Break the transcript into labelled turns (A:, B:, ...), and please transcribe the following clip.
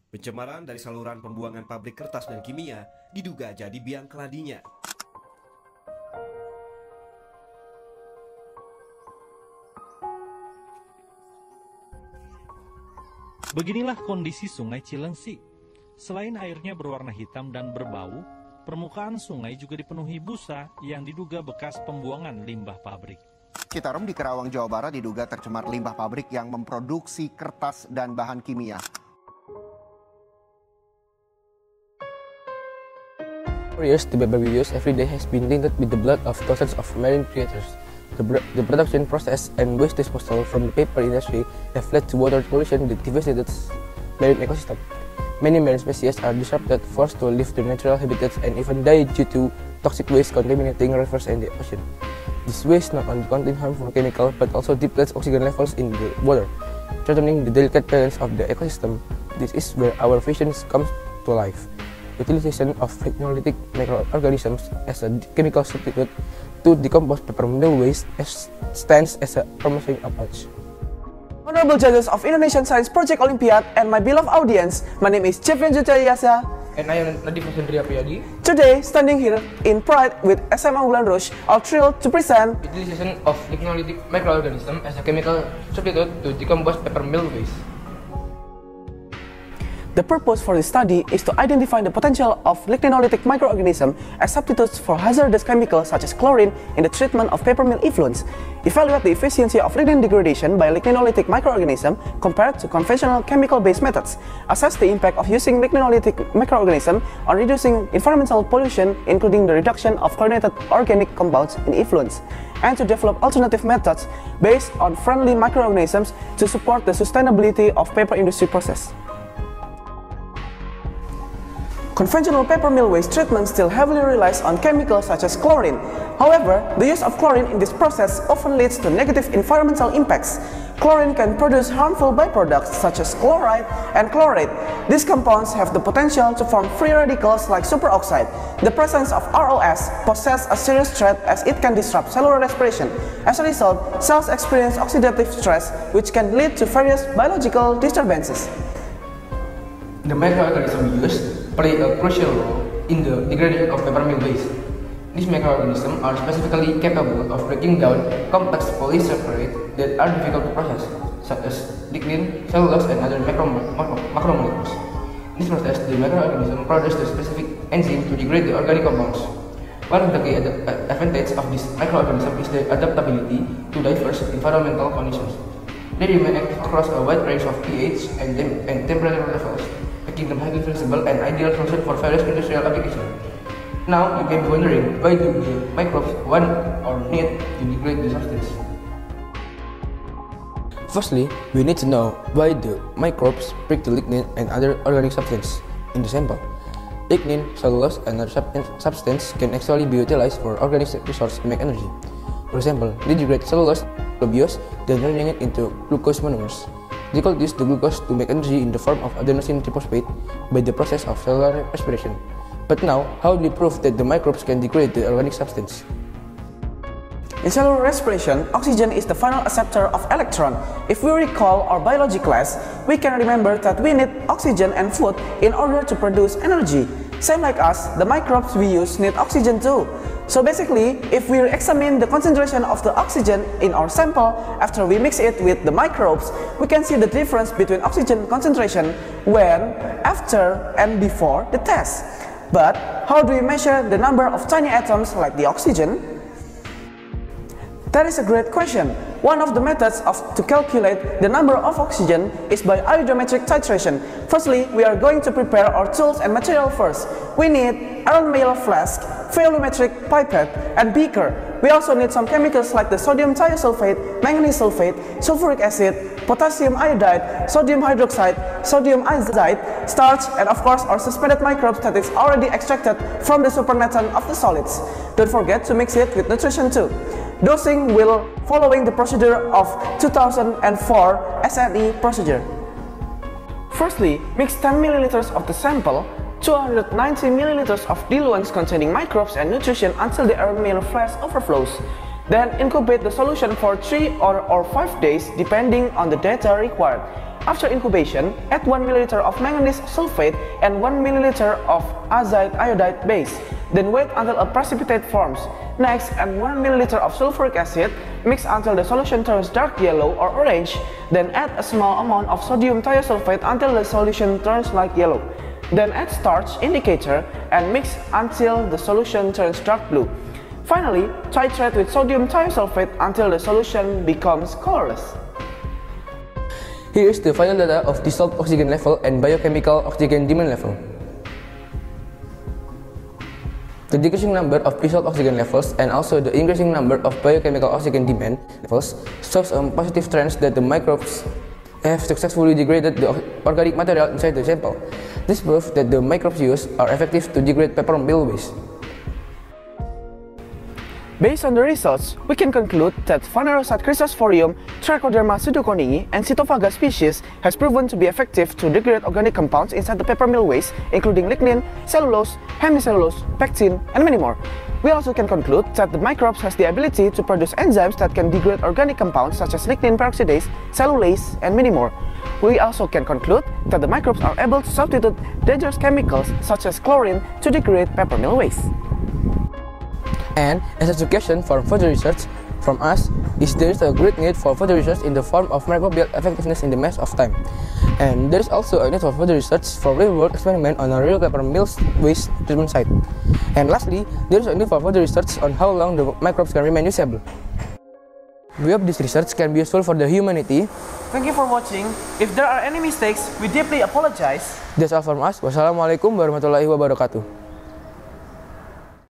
A: Pencemaran dari saluran pembuangan pabrik kertas dan kimia diduga jadi biang keladinya.
B: Beginilah kondisi Sungai Cilengsi. Selain airnya berwarna hitam dan berbau, permukaan sungai juga dipenuhi busa yang diduga bekas pembuangan limbah pabrik.
C: Citarum di Karawang, Jawa Barat diduga tercemar limbah pabrik yang memproduksi kertas dan bahan kimia.
D: For years, the paper we use every day has been tainted with the blood of thousands of marine creatures. The production process and waste disposal from the paper industry have led to water pollution that devastated marine ecosystem. Many marine species are disrupted, forced to leave their natural habitats, and even die due to toxic waste contaminating rivers and the ocean. This waste not only contains harmful chemicals but also depletes oxygen levels in the water, threatening the delicate balance of the ecosystem. This is where our vision comes to life. Utilization of lignolitic microorganisms as a chemical substitute to decompose paper mill waste stands as a promising approach.
E: Honorable judges of Indonesian Science Project Olympiad and my beloved audience, my name is Chevin Jujayasa.
F: And I am Nadif Hendria Priyadi.
E: Today, standing here in pride with SMA Wulan Rouge, are thrilled to present
F: Utilization of lignolitic microorganism as a chemical substitute to decompose paper mill waste.
E: The purpose for this study is to identify the potential of ligninolytic microorganisms as substitutes for hazardous chemicals such as chlorine in the treatment of paper mill effluents, evaluate the efficiency of lignin degradation by ligninolytic microorganisms compared to conventional chemical-based methods, assess the impact of using ligninolytic microorganisms on reducing environmental pollution, including the reduction of chlorinated organic compounds in effluents, and to develop alternative methods based on friendly microorganisms to support the sustainability of paper industry process. Conventional paper mill waste treatment still heavily relies on chemicals such as chlorine. However, the use of chlorine in this process often leads to negative environmental impacts. Chlorine can produce harmful byproducts such as chloride and chlorate. These compounds have the potential to form free radicals like superoxide. The presence of ROS poses a serious threat as it can disrupt cellular respiration. As a result, cells experience oxidative stress, which can lead to various biological disturbances.
F: The microorganisms used play a crucial role in the degradation of paper mill waste. These microorganisms are specifically capable of breaking down complex polysaccharides that are difficult to process, such as lignin, cellulose, and other macromolecules. In this process, the microorganism produces the specific enzyme to degrade the organic compounds. One of the key advantages of this microorganism is the adaptability to diverse environmental conditions. They remain active across a wide range of pH and temperature levels, making them highly flexible and ideal solution for various industrial applications. Now, you may be wondering, why do the microbes want or need to degrade the substance?
D: Firstly, we need to know why the microbes break the lignin and other organic substances in the sample. Lignin, cellulose, and other substances can actually be utilized for organic resources to make energy. For example, they degrade cellulose, glucose, then turning it into glucose monomers. They could use the glucose to make energy in the form of adenosine triphosphate by the process of cellular respiration. But now, how do we prove that the microbes can degrade the organic substance?
E: In cellular respiration, oxygen is the final acceptor of electron. If we recall our biology class, we can remember that we need oxygen and food in order to produce energy. Same like us, the microbes we use need oxygen too. So basically, if we examine the concentration of the oxygen in our sample after we mix it with the microbes, we can see the difference between oxygen concentration when, after, and before the test. But how do we measure the number of tiny atoms like the oxygen? That is a great question. One of the methods to calculate the number of oxygen is by iodometric titration. Firstly, we are going to prepare our tools and material first. We need Erlenmeyer flask, volumetric pipette, and beaker. We also need some chemicals like the sodium thiosulfate, manganese sulfate, sulfuric acid, potassium iodide, sodium hydroxide, sodium azide, starch, and of course our suspended microbes that is already extracted from the supernatant of the solids. Don't forget to mix it with nutrition too. Dosing will following the procedure of 2004 SNE procedure. Firstly, mix 10 ml of the sample, 290 ml of diluents containing microbes and nutrition until the Erlenmeyer flask overflows. Then incubate the solution for 3 or 5 days depending on the data required. After incubation, add 1 ml of manganese sulfate and 1 ml of azide iodide base. Then wait until a precipitate forms. Next, add 1 ml of sulfuric acid, mix until the solution turns dark yellow or orange. Then add a small amount of sodium thiosulfate until the solution turns light yellow. Then add starch indicator and mix until the solution turns dark blue. Finally, titrate with sodium thiosulfate until the solution becomes colorless.
D: Here is the final data of dissolved oxygen level and biochemical oxygen demand level. The decreasing number of dissolved oxygen levels and also the increasing number of biochemical oxygen demand levels shows a positive trend that the microbes have successfully degraded the organic material inside the sample. This proves that the microbes used are effective to degrade paper mill waste.
E: Based on the results, we can conclude that Phanerocyte chrysosporium, Trichoderma pseudoconii, and Cytophaga species has proven to be effective to degrade organic compounds inside the paper mill waste, including lignin, cellulose, hemicellulose, pectin, and many more. We also can conclude that the microbes has the ability to produce enzymes that can degrade organic compounds such as lignin peroxidase, cellulase, and many more. We also can conclude that the microbes are able to substitute dangerous chemicals such as chlorine to degrade paper mill waste.
D: And as a suggestion for further research from us is there is a great need for further research in the form of microbial effectiveness in the mass of time. And there is also a need for further research for real-world experiment on a real paper mill waste treatment site. And lastly, there is a need for further research on how long the microbes can remain usable. We hope this research can be useful for the humanity.
E: Thank you for watching. If there are any mistakes, we deeply apologize.
D: That's all from us. Wassalamualaikum warahmatullahi wabarakatuh.